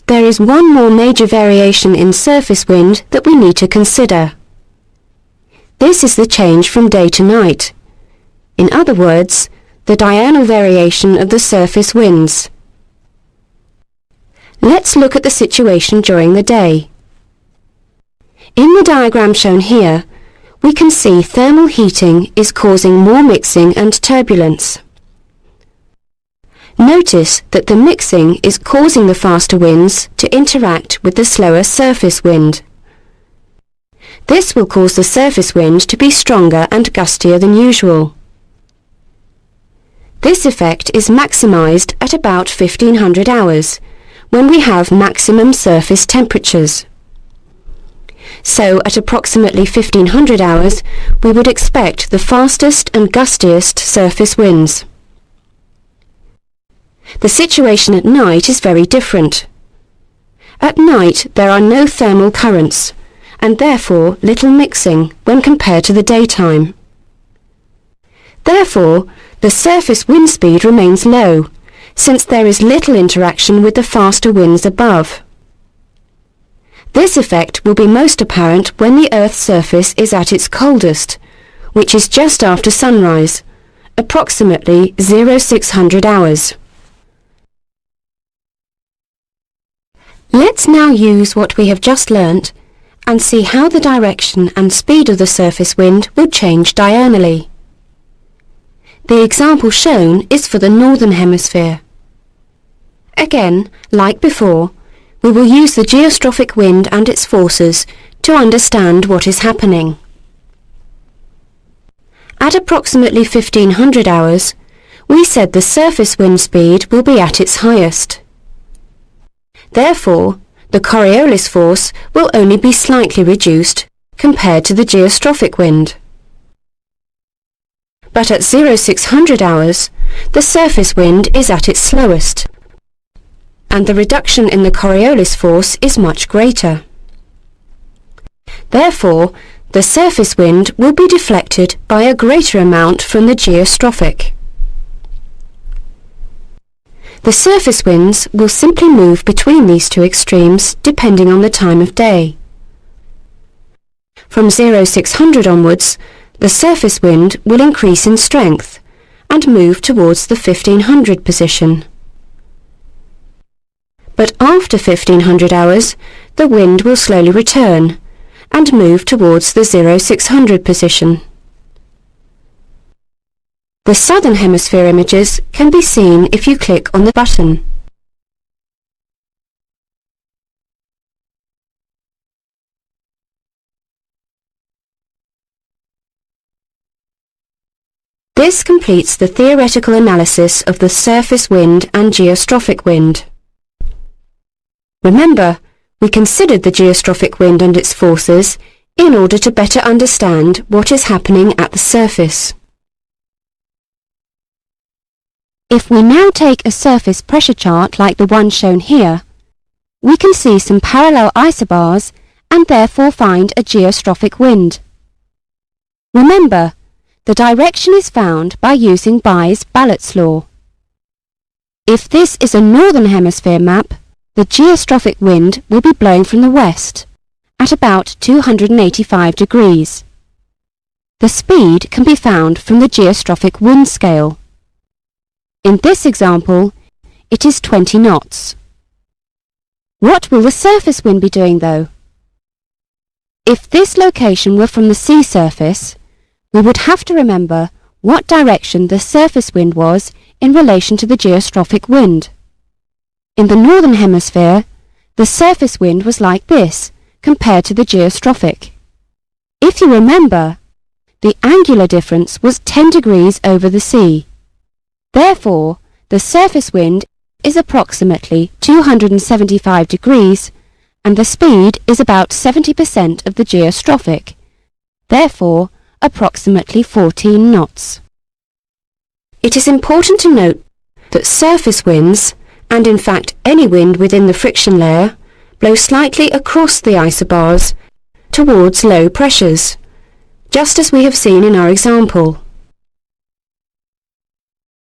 there is one more major variation in surface wind that we need to consider. This is the change from day to night. In other words, the diurnal variation of the surface winds. Let's look at the situation during the day. In the diagram shown here, we can see thermal heating is causing more mixing and turbulence. Notice that the mixing is causing the faster winds to interact with the slower surface wind. This will cause the surface wind to be stronger and gustier than usual. This effect is maximised at about 1500 hours, when we have maximum surface temperatures. So at approximately 1500 hours, we would expect the fastest and gustiest surface winds. The situation at night is very different. At night there are no thermal currents, and therefore little mixing when compared to the daytime. Therefore, the surface wind speed remains low, since there is little interaction with the faster winds above. This effect will be most apparent when the Earth's surface is at its coldest, which is just after sunrise, approximately 0600 hours. Let's now use what we have just learnt and see how the direction and speed of the surface wind will change diurnally. The example shown is for the Northern Hemisphere. Again, like before, we will use the geostrophic wind and its forces to understand what is happening. At approximately 1500 hours, we said the surface wind speed will be at its highest. Therefore, the Coriolis force will only be slightly reduced compared to the geostrophic wind. But at 0600 hours, the surface wind is at its slowest, and the reduction in the Coriolis force is much greater. Therefore, the surface wind will be deflected by a greater amount from the geostrophic. The surface winds will simply move between these two extremes depending on the time of day. From 0600 onwards, the surface wind will increase in strength and move towards the 1500 position. But after 1500 hours, the wind will slowly return and move towards the 0600 position. The Southern Hemisphere images can be seen if you click on the button. This completes the theoretical analysis of the surface wind and geostrophic wind. Remember, we considered the geostrophic wind and its forces in order to better understand what is happening at the surface. If we now take a surface pressure chart like the one shown here, we can see some parallel isobars and therefore find a geostrophic wind. Remember, the direction is found by using Bayes-Ballott's law. If this is a Northern Hemisphere map, the geostrophic wind will be blowing from the west, at about 285 degrees. The speed can be found from the geostrophic wind scale. In this example, it is 20 knots. What will the surface wind be doing though? If this location were from the sea surface, we would have to remember what direction the surface wind was in relation to the geostrophic wind. In the Northern Hemisphere, the surface wind was like this compared to the geostrophic. If you remember, the angular difference was 10 degrees over the sea. Therefore, the surface wind is approximately 275 degrees and the speed is about 70% of the geostrophic, therefore approximately 14 knots. It is important to note that surface winds, and in fact any wind within the friction layer, blow slightly across the isobars towards low pressures, just as we have seen in our example.